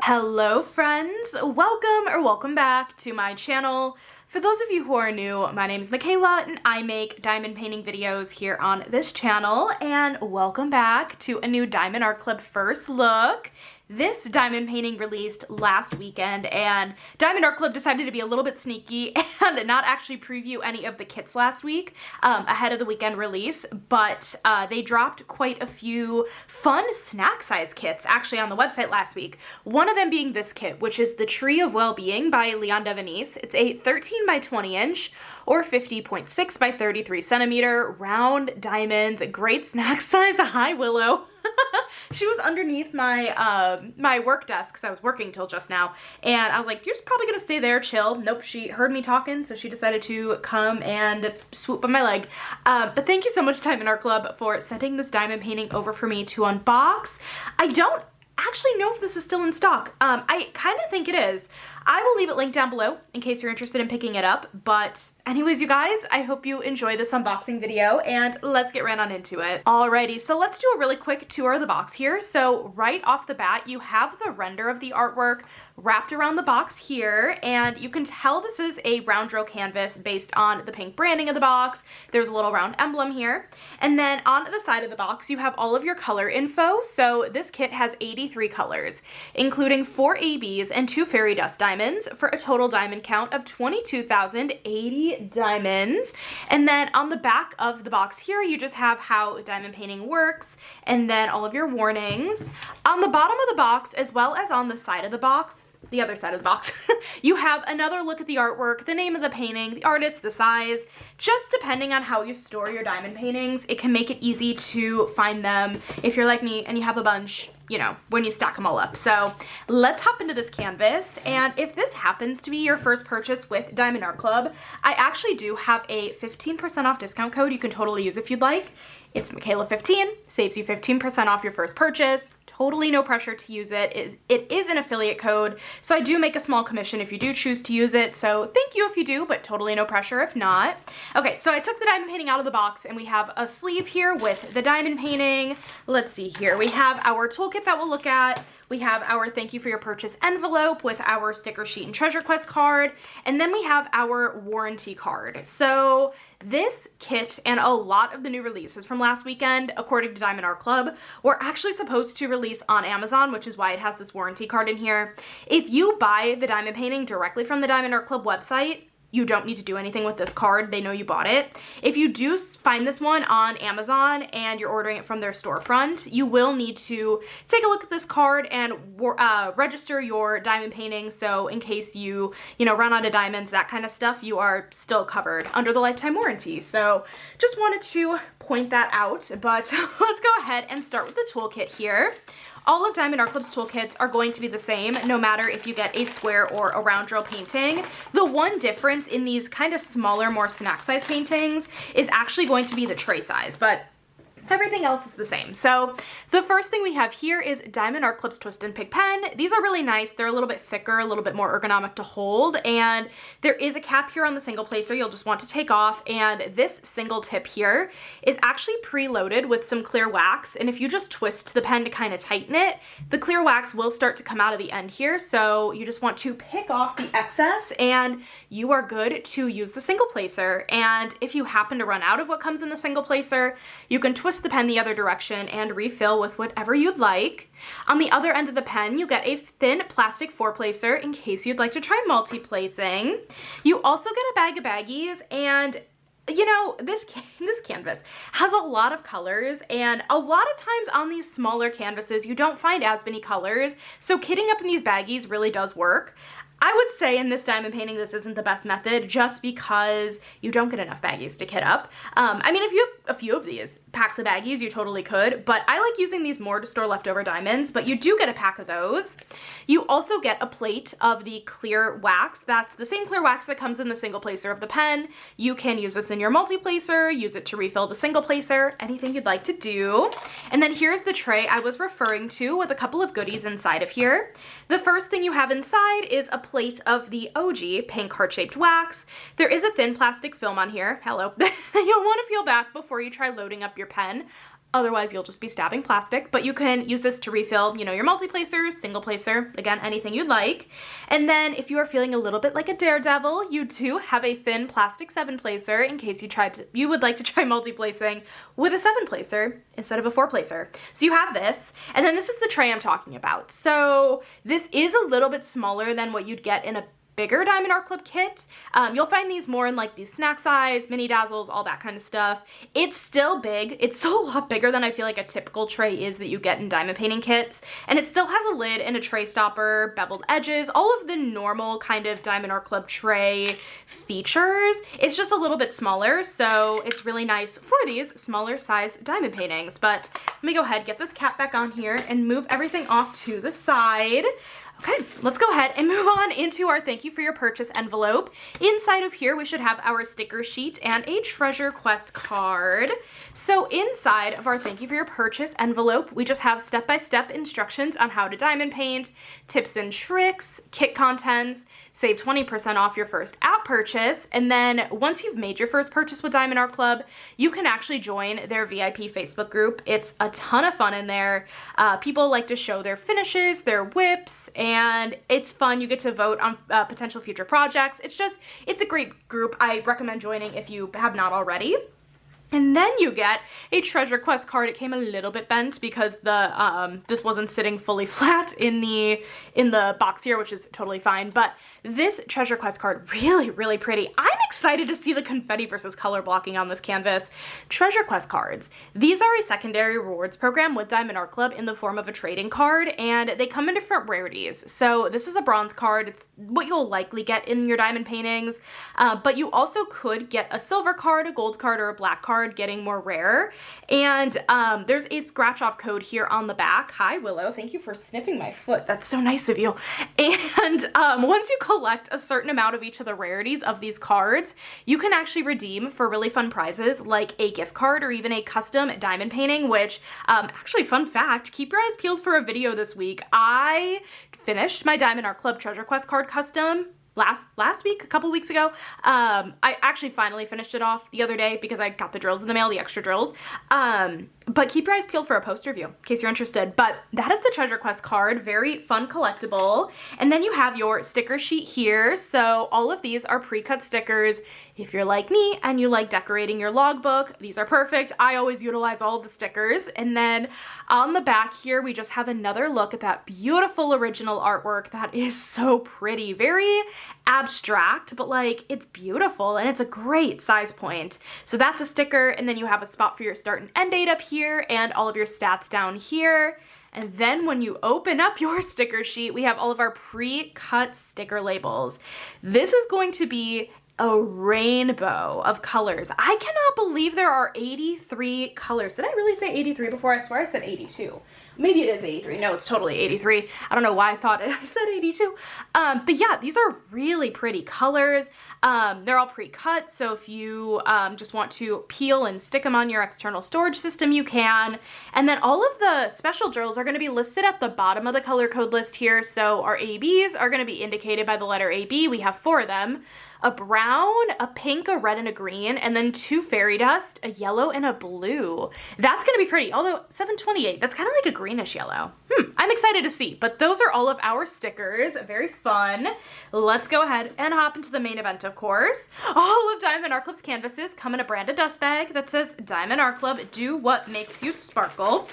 Hello friends, welcome back to my channel. For those of you who are new, my name is Michaela and I make diamond painting videos here on this channel, and welcome back to a new Diamond Art Club first look. This diamond painting released last weekend, and Diamond Art Club decided to be a little bit sneaky and not actually preview any of the kits last week ahead of the weekend release, but they dropped quite a few fun snack size kits actually on the website last week. One of them being this kit, which is the Tree of Well-Being by Devenice. It's a 13 by 20 inch or 50.6 by 33 centimeter round diamonds, great snack size. Hi Willow. She was underneath my my work desk because I was working till just now, and I was like, you're just probably gonna stay there, chill. Nope, she heard me talking, so she decided to come and swoop on my leg. But thank you so much, Diamond Art Club, for sending this diamond painting over for me to unbox. I don't actually know if this is still in stock. I kind of think it is. I will leave it linked down below in case you're interested in picking it up, but anyways, you guys, I hope you enjoy this unboxing video, and let's get right on into it. Alrighty, so let's do a really quick tour of the box here. So right off the bat, you have the render of the artwork wrapped around the box here, and you can tell this is a round drill canvas based on the pink branding of the box. There's a little round emblem here. And then on the side of the box, you have all of your color info. So this kit has 83 colors, including 4 ABs and 2 fairy dust diamonds, for a total diamond count of 22,080 diamonds. And then on the back of the box here, you just have how diamond painting works and then all of your warnings. On the bottom of the box, as well as on the side of the box, the other side of the box, you have another look at the artwork, the name of the painting, the artist, the size. Just depending on how you store your diamond paintings, it can make it easy to find them if you're like me and you have a bunch, you know, when you stack them all up. So let's hop into this canvas, and if this happens to be your first purchase with Diamond Art Club, I actually do have a 15% off discount code you can totally use if you'd like. It's Michaela15, saves you 15% off your first purchase. Totally no pressure to use it. It is an affiliate code, so I do make a small commission if you do choose to use it, so thank you if you do, but totally no pressure if not. Okay, so I took the diamond painting out of the box, and we have a sleeve here with the diamond painting. Let's see here. We have our toolkit that we'll look at. We have our thank you for your purchase envelope with our sticker sheet and treasure quest card, and then we have our warranty card. So this kit and a lot of the new releases from last weekend, according to Diamond Art Club, were actually supposed to release on Amazon, which is why it has this warranty card in here. If you buy the diamond painting directly from the Diamond Art Club website, you don't need to do anything with this card. They know you bought it. If you do find this one on Amazon and you're ordering it from their storefront, you will need to take a look at this card and register your diamond painting. So in case you run out of diamonds, that kind of stuff, you are still covered under the lifetime warranty. So just wanted to point that out, but let's go ahead and start with the toolkit here. All of Diamond Art Club's toolkits are going to be the same, no matter if you get a square or a round drill painting. The one difference in these kind of smaller, more snack size paintings is actually going to be the tray size, but everything else is the same. So the first thing we have here is Diamond Art Club's Twist and Pick pen. These are really nice. They're a little bit thicker, a little bit more ergonomic to hold, and there is a cap here on the single placer you'll just want to take off, and this single tip here is actually preloaded with some clear wax, and if you just twist the pen to kind of tighten it, the clear wax will start to come out of the end here, so you just want to pick off the excess and you are good to use the single placer. And if you happen to run out of what comes in the single placer, you can twist the pen the other direction and refill with whatever you'd like. On the other end of the pen, you get a thin plastic 4-placer in case you'd like to try multi-placing. You also get a bag of baggies, and you know, this canvas has a lot of colors, and a lot of times on these smaller canvases, you don't find as many colors, so kitting up in these baggies really does work. I would say in this diamond painting, this isn't the best method just because you don't get enough baggies to kit up. I mean, if you have a few of these packs of baggies, you totally could, but I like using these more to store leftover diamonds, but you do get a pack of those. You also get a plate of the clear wax. That's the same clear wax that comes in the single placer of the pen. You can use this in your multi-placer, use it to refill the single placer, anything you'd like to do. And then here's the tray I was referring to with a couple of goodies inside of here. The first thing you have inside is a plate of the OG pink heart-shaped wax. There is a thin plastic film on here. Hello. You'll want to peel back before you try loading up your pen. Otherwise, you'll just be stabbing plastic, but you can use this to refill, you know, your multi-placers, single placer, again, anything you'd like. And then if you are feeling a little bit like a daredevil, you do have a thin plastic 7-placer in case you would like to try multi-placing with a 7-placer instead of a 4-placer. So you have this, and then this is the tray I'm talking about. So this is a little bit smaller than what you'd get in a bigger Diamond Art Club kit. You'll find these more in like these snack size, mini dazzles, all that kind of stuff. It's still big. It's still a lot bigger than I feel like a typical tray is that you get in diamond painting kits. And it still has a lid and a tray stopper, beveled edges, all of the normal kind of Diamond Art Club tray features. It's just a little bit smaller, so it's really nice for these smaller size diamond paintings. But let me go ahead, get this cap back on here and move everything off to the side. Okay, let's go ahead and move on into our thank you for your purchase envelope. Inside of here, we should have our sticker sheet and a treasure quest card. So inside of our thank you for your purchase envelope, we just have step-by-step instructions on how to diamond paint, tips and tricks, kit contents, save 20% off your first app purchase, and then once you've made your first purchase with Diamond Art Club, you can actually join their VIP Facebook group. It's a ton of fun in there. People like to show their finishes, their whips, and it's fun. You get to vote on potential future projects. It's a great group. I recommend joining if you have not already. And then you get a treasure quest card. It came a little bit bent because this wasn't sitting fully flat in the box here, which is totally fine. But this treasure quest card, really, really pretty. I'm excited to see the confetti versus color blocking on this canvas. Treasure quest cards. These are a secondary rewards program with Diamond Art Club in the form of a trading card, and they come in different rarities. So this is a bronze card. It's what you'll likely get in your diamond paintings, but you also could get a silver card, a gold card, or a black card, getting more rare. And there's a scratch off code here on the back. Hi, Willow. Thank you for sniffing my foot. That's so nice of you. And once you collect a certain amount of each of the rarities of these cards, you can actually redeem for really fun prizes like a gift card or even a custom diamond painting, which actually, fun fact, keep your eyes peeled for a video this week. I finished my Diamond Art Club Treasure Quest card custom last week, a couple weeks ago. I actually finally finished it off the other day because I got the drills in the mail, the extra drills. But keep your eyes peeled for a poster review in case you're interested. But that is the Treasure Quest card, very fun collectible. And then you have your sticker sheet here. So all of these are pre-cut stickers. If you're like me and you like decorating your logbook, these are perfect. I always utilize all the stickers. And then on the back here, we just have another look at that beautiful original artwork that is so pretty. Very abstract, but like it's beautiful and it's a great size point. So that's a sticker, and then you have a spot for your start and end date up here and all of your stats down here. And then when you open up your sticker sheet, we have all of our pre-cut sticker labels. This is going to be a rainbow of colors. I cannot believe there are 83 colors. Did I really say 83 before? I swear I said 82. Maybe it is 83. No, it's totally 83. I don't know why I thought I said 82. But yeah, these are really pretty colors. They're all pre-cut, so if you just want to peel and stick them on your external storage system, you can. And then all of the special drills are going to be listed at the bottom of the color code list here. So our ABs are going to be indicated by the letter AB. We have 4 of them. A brown, a pink, a red, and a green, and then 2 fairy dust, a yellow, and a blue. That's gonna be pretty, although 728, that's kind of like a greenish yellow. I'm excited to see, but those are all of our stickers. Very fun. Let's go ahead and hop into the main event, of course. All of Diamond Art Club's canvases come in a branded dust bag that says Diamond Art Club, do what makes you sparkle.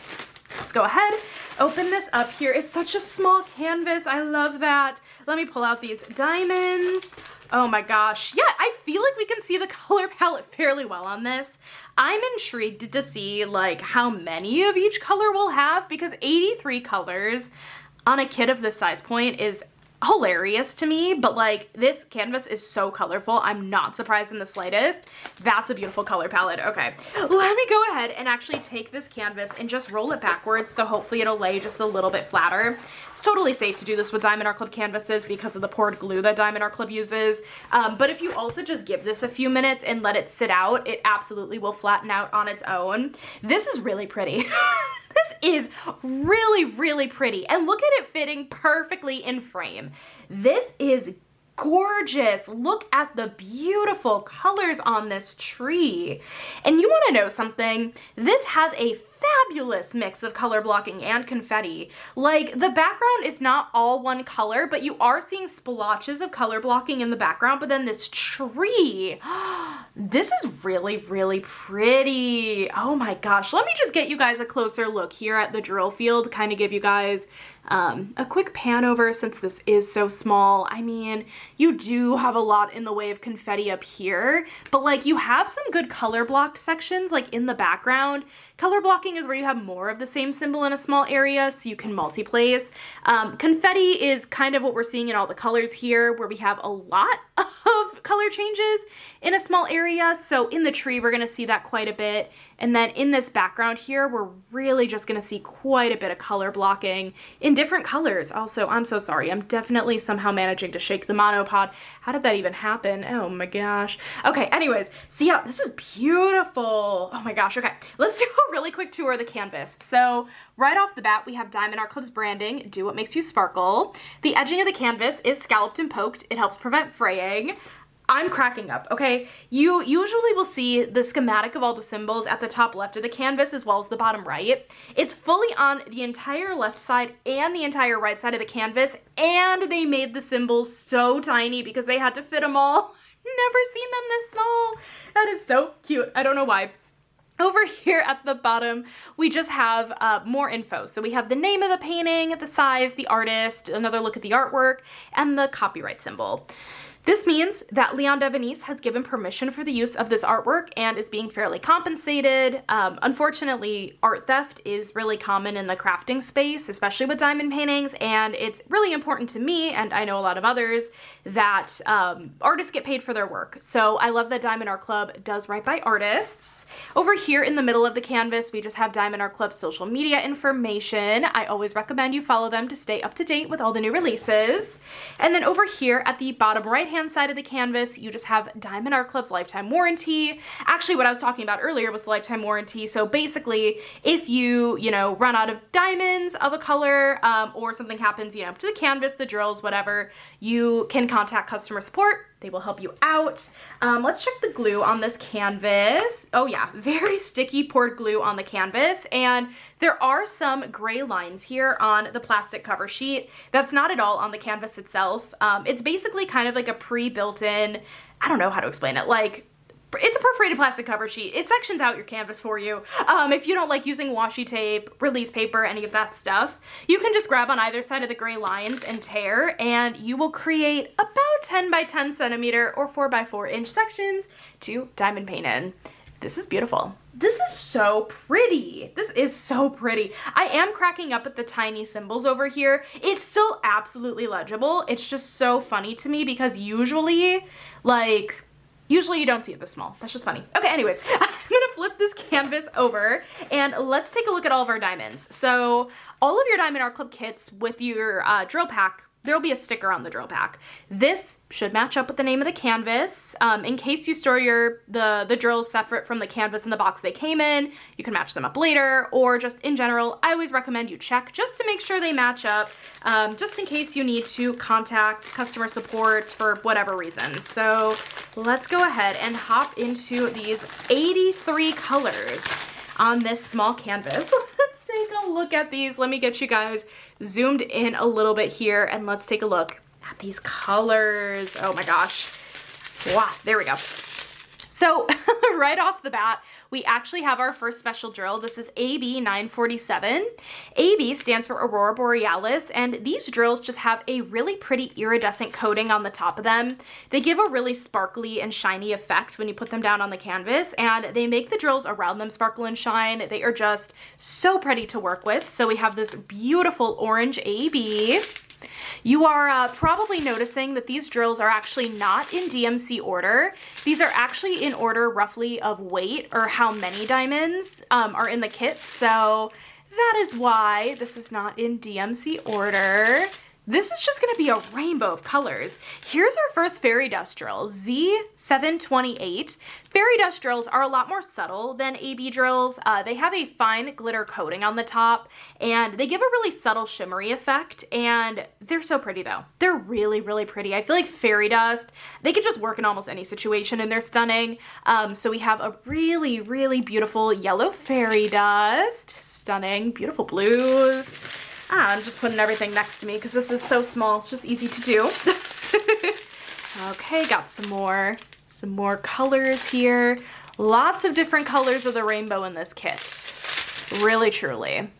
Let's go ahead, open this up here. It's such a small canvas. I love that. Let me pull out these diamonds. Oh my gosh. Yeah, I feel like we can see the color palette fairly well on this. I'm intrigued to see like how many of each color we'll have, because 83 colors on a kit of this size point is hilarious to me, but like this canvas is so colorful. I'm not surprised in the slightest. That's a beautiful color palette. Okay, let me go ahead and actually take this canvas and just roll it backwards, so hopefully it'll lay just a little bit flatter. It's totally safe to do this with Diamond Art Club canvases because of the poured glue that Diamond Art Club uses. But if you also just give this a few minutes and let it sit out, it absolutely will flatten out on its own. This is really pretty. This is really, really pretty. And look at it fitting perfectly in frame. This is gorgeous. Look at the beautiful colors on this tree. And you want to know something? This has a fabulous mix of color blocking and confetti. Like, the background is not all one color, but you are seeing splotches of color blocking in the background. But then this tree, this is really, really pretty. Oh my gosh. Let me just get you guys a closer look here at the drill field, kind of give you guys a quick pan over since this is so small. I mean, you do have a lot in the way of confetti up here, but like you have some good color blocked sections like in the background. Color blocking is where you have more of the same symbol in a small area so you can multi-place. Confetti is kind of what we're seeing in all the colors here, where we have a lot of color changes in a small area. So in the tree, we're gonna see that quite a bit. And then in this background here, we're really just gonna see quite a bit of color blocking in different colors. Also, I'm so sorry. I'm definitely somehow managing to shake the monopod. How did that even happen? Oh my gosh. Okay, anyways, so yeah, this is beautiful. Oh my gosh, okay. Let's do a really quick tour of the canvas. So right off the bat, we have Diamond Art Club's branding, Do What Makes You Sparkle. The edging of the canvas is scalloped and poked. It helps prevent fraying. I'm cracking up, okay? You usually will see the schematic of all the symbols at the top left of the canvas as well as the bottom right. It's fully on the entire left side and the entire right side of the canvas, and they made the symbols so tiny because they had to fit them all. Never seen them this small. That is so cute. I don't know why. Over here at the bottom, we just have more info. So we have the name of the painting, the size, the artist, another look at the artwork, and the copyright symbol. This means that Leon Devenice has given permission for the use of this artwork and is being fairly compensated. Unfortunately, art theft is really common in the crafting space, especially with diamond paintings, and it's really important to me, and I know a lot of others, that artists get paid for their work. So I love that Diamond Art Club does right by artists. Over here in the middle of the canvas, we just have Diamond Art Club's social media information. I always recommend you follow them to stay up to date with all the new releases. And then over here at the bottom right-hand side of the canvas, you just have Diamond Art Club's lifetime warranty. Actually, what I was talking about earlier was the lifetime warranty. So basically, if you run out of diamonds of a color, or something happens, to the canvas, the drills, whatever, you can contact customer support. They will help you out. Let's check the glue on this canvas. Oh yeah, very sticky poured glue on the canvas. And there are some gray lines here on the plastic cover sheet. That's not at all on the canvas itself. It's basically kind of like a pre-built-in, I don't know how to explain it, like, it's a perforated plastic cover sheet. It sections out your canvas for you. If you don't like using washi tape, release paper, any of that stuff, you can just grab on either side of the gray lines and tear, and you will create about 10 by 10 centimeter or 4 by 4 inch sections to diamond paint in. This is beautiful. This is so pretty. This is so pretty. I am cracking up at the tiny symbols over here. It's still absolutely legible. It's just so funny to me because usually you don't see it this small. That's just funny. Okay, anyways, I'm gonna flip this canvas over and let's take a look at all of our diamonds. So all of your Diamond Art Club kits with your drill pack, there'll be a sticker on the drill pack. This should match up with the name of the canvas. In case you store the drills separate from the canvas in the box they came in, you can match them up later, or just in general, I always recommend you check just to make sure they match up, just in case you need to contact customer support for whatever reason. So let's go ahead and hop into these 83 colors on this small canvas. Let's take a look at these. Let me get you guys zoomed in a little bit here and let's take a look at these colors. Oh my gosh. Wow, there we go. So right off the bat, we actually have our first special drill. This is AB 947. AB stands for Aurora Borealis, and these drills just have a really pretty iridescent coating on the top of them. They give a really sparkly and shiny effect when you put them down on the canvas, and they make the drills around them sparkle and shine. They are just so pretty to work with. So we have this beautiful orange AB. You are probably noticing that these drills are actually not in DMC order. These are actually in order roughly of weight or how many diamonds are in the kit. So that is why this is not in DMC order. this is just gonna be a rainbow of colors. Here's our first fairy dust drill, Z728. Fairy dust drills are a lot more subtle than AB drills. They have a fine glitter coating on the top, and they give a really subtle shimmery effect, and they're so pretty though. They're really, really pretty. I feel like fairy dust, they could just work in almost any situation and they're stunning. So we have a really, really beautiful yellow fairy dust, stunning, beautiful blues. I'm just putting everything next to me because this is so small. It's just easy to do. Okay, got some more colors here. Lots of different colors of the rainbow in this kit. Really, truly.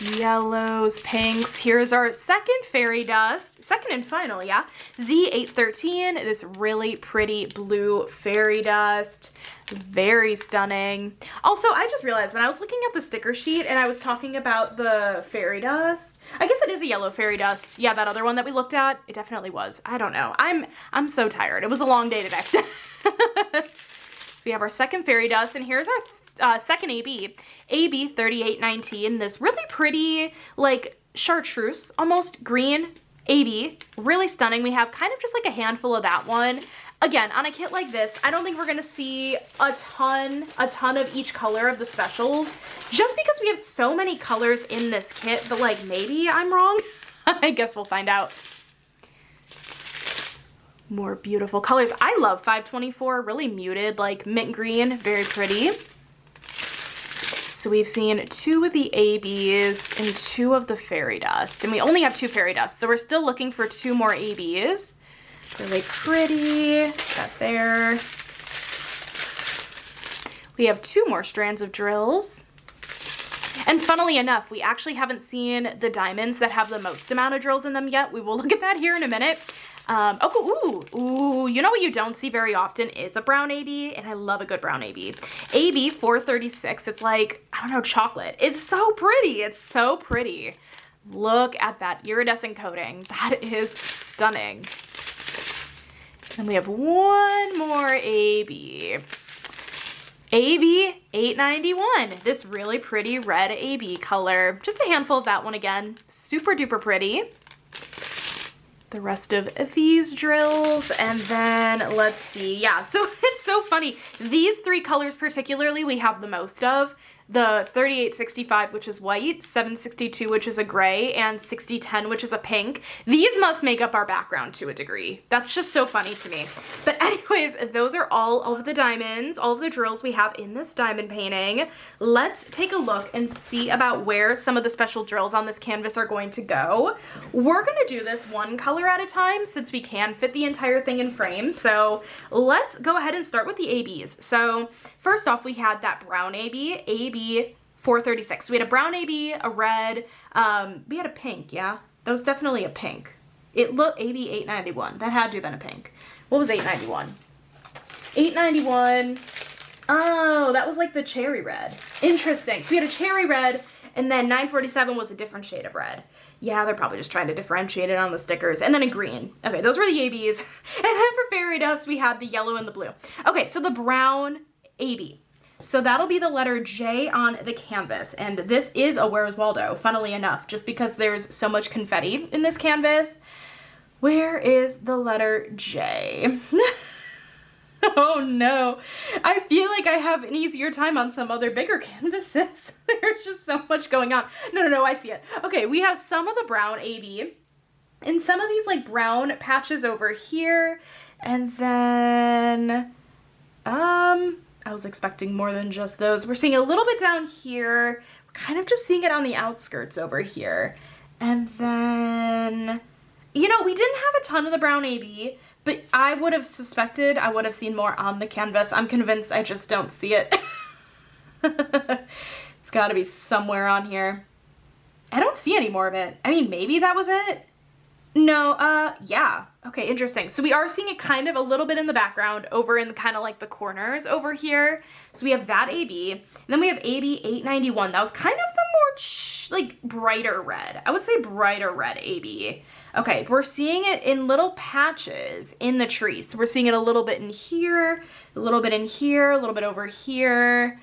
Yellows, pinks. Here's our second fairy dust, second and final, yeah. Z813, this really pretty blue fairy dust. Very stunning. Also, I just realized when I was looking at the sticker sheet and I was talking about the fairy dust, I guess it is a yellow fairy dust. Yeah, that other one that we looked at, it definitely was. I don't know. I'm so tired. It was a long day today. So we have our second fairy dust, and here's our second AB, AB 3819, this really pretty, like chartreuse, almost green AB, really stunning. We have kind of just like a handful of that one. Again, on a kit like this, I don't think we're gonna see a ton of each color of the specials, just because we have so many colors in this kit, but like maybe I'm wrong. I guess we'll find out. More beautiful colors. I love 524, really muted, like mint green, very pretty. So we've seen 2 of the ABs and 2 of the fairy dust, and we only have 2 fairy dusts, so we're still looking for 2 more ABs. Really pretty, got there. We have 2 more strands of drills. And funnily enough, we actually haven't seen the diamonds that have the most amount of drills in them yet. We will look at that here in a minute. Ooh, you know what you don't see very often is a brown AB, and I love a good brown AB. AB 436, it's like, I don't know, chocolate. It's so pretty, it's so pretty. Look at that iridescent coating. That is stunning. And we have one more AB. AB 891, this really pretty red AB color. Just a handful of that one again. Super duper pretty. The rest of these drills, and then let's see. Yeah, so it's so funny. These 3 colors particularly we have the most of. The 3865, which is white, 762, which is a gray, and 6010, which is a pink. These must make up our background to a degree. That's just so funny to me. But anyways, those are all of the diamonds, all of the drills we have in this diamond painting. Let's take a look and see about where some of the special drills on this canvas are going to go. We're gonna do this one color at a time since we can fit the entire thing in frames. So let's go ahead and start with the ABs. So first off, we had that brown AB, AB 436. So we had a brown AB, a red, we had a pink, yeah? That was definitely a pink. It looked AB 891. That had to have been a pink. What was 891? 891, oh, that was like the cherry red. Interesting. So we had a cherry red, and then 947 was a different shade of red. Yeah, they're probably just trying to differentiate it on the stickers. And then a green. Okay, those were the ABs. And then for fairy dust, we had the yellow and the blue. Okay, so the brown AB. So that'll be the letter J on the canvas, and this is a Where's Waldo, funnily enough, just because there's so much confetti in this canvas. Where is the letter J? Oh no, I feel like I have an easier time on some other bigger canvases. There's just so much going on. No, I see it. Okay, we have some of the brown AB, and some of these like brown patches over here, and then, I was expecting more than just those. We're seeing a little bit down here. We're kind of just seeing it on the outskirts over here. And then, you know, we didn't have a ton of the brown AB, but I would have suspected I would have seen more on the canvas. I'm convinced I just don't see it. It's gotta be somewhere on here. I don't see any more of it. I mean, maybe that was it. No, yeah. Okay, interesting. So we are seeing it kind of a little bit in the background over in kind of like the corners over here. So we have that AB, and then we have AB 891. That was kind of the more like brighter red. I would say brighter red AB. Okay, we're seeing it in little patches in the tree. So we're seeing it a little bit in here, a little bit in here, a little bit over here.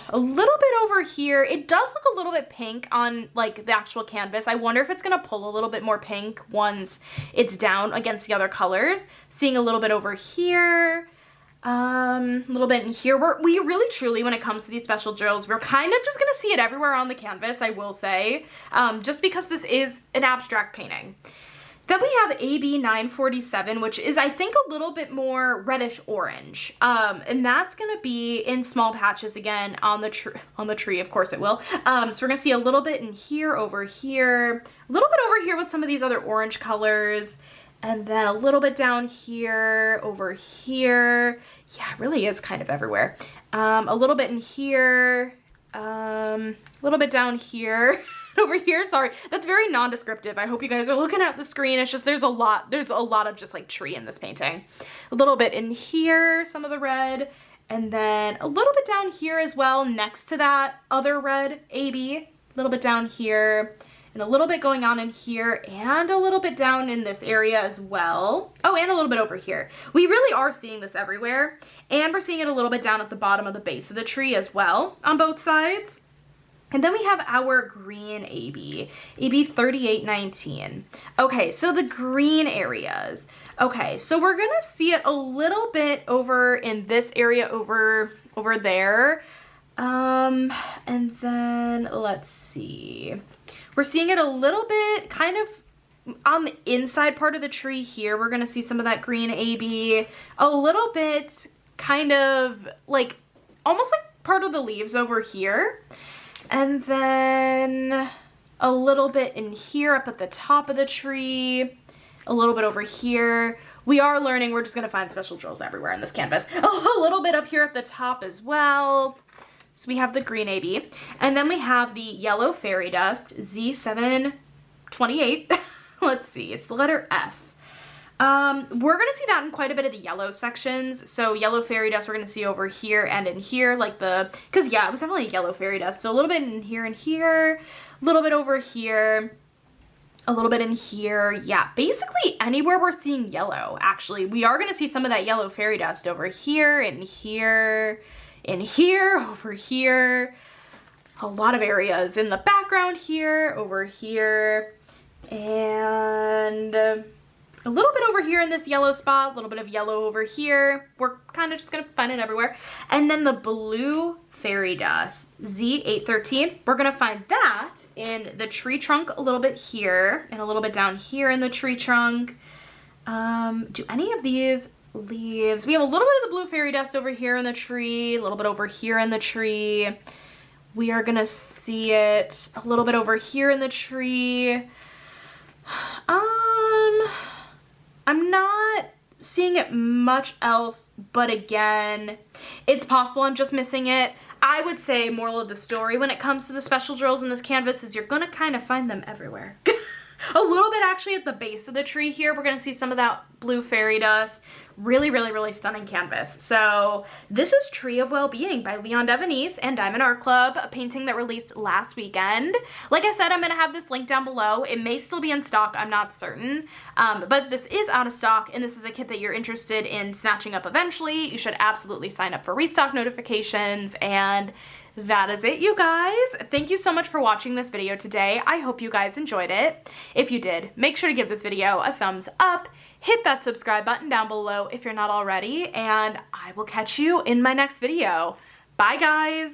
A little bit over here. It does look a little bit pink on like the actual canvas. I wonder if it's gonna pull a little bit more pink once it's down against the other colors. Seeing a little bit over here. A little bit in here. We really truly, when it comes to these special drills, we're kind of just gonna see it everywhere on the canvas, I will say, just because this is an abstract painting. Then we have AB 947, which is, I think, a little bit more reddish orange. And that's gonna be in small patches again on the tree, of course it will. So we're gonna see a little bit in here, over here, a little bit over here with some of these other orange colors, and then a little bit down here, over here. Yeah, it really is kind of everywhere. A little bit in here, a little bit down here. Over here, sorry, that's very non-descriptive. I hope you guys are looking at the screen. It's just there's a lot of just like tree in this painting. A little bit in here, some of the red, and then a little bit down here as well next to that other red AB. A little bit down here, and a little bit going on in here, and a little bit down in this area as well. Oh, and a little bit over here. We really are seeing this everywhere, and we're seeing it a little bit down at the bottom of the base of the tree as well on both sides. And then we have our green AB, AB 3819. Okay, so the green areas. Okay, so we're gonna see it a little bit over in this area over there. And then let's see. We're seeing it a little bit kind of on the inside part of the tree here. We're gonna see some of that green AB. A little bit kind of like, almost like part of the leaves over here. And then a little bit in here up at the top of the tree, a little bit over here. We are learning, we're just gonna find special drills everywhere in this canvas. Oh, a little bit up here at the top as well. So we have the green AB. And then we have the yellow fairy dust, Z728. Let's see, it's the letter F. We're gonna see that in quite a bit of the yellow sections. So yellow fairy dust we're gonna see over here and in here, like cause yeah, it was definitely a yellow fairy dust. So a little bit in here and here, a little bit over here, a little bit in here. Yeah, basically anywhere we're seeing yellow, actually. We are gonna see some of that yellow fairy dust over here, in here, in here, over here. A lot of areas in the background here, over here, and a little bit over here in this yellow spot, a little bit of yellow over here. We're kind of just gonna find it everywhere. And then the blue fairy dust, Z813, we're gonna find that in the tree trunk a little bit here, and a little bit down here in the tree trunk. Do any of these leaves, we have a little bit of the blue fairy dust over here in the tree, a little bit over here in the tree. We are gonna see it a little bit over here in the tree. I'm not seeing it much else, but again, it's possible I'm just missing it. I would say moral of the story when it comes to the special drills in this canvas is you're gonna kind of find them everywhere. A little bit actually at the base of the tree here. We're gonna see some of that blue fairy dust. Really, really, really stunning canvas. So this is Tree of Wellbeing by Leon Devenice and Diamond Art Club, a painting that released last weekend. Like I said, I'm gonna have this link down below. It may still be in stock, I'm not certain. But this is out of stock, and this is a kit that you're interested in snatching up eventually. You should absolutely sign up for restock notifications, and that is it, you guys. Thank you so much for watching this video today. I hope you guys enjoyed it. If you did, make sure to give this video a thumbs up, hit that subscribe button down below if you're not already, and I will catch you in my next video. Bye, guys.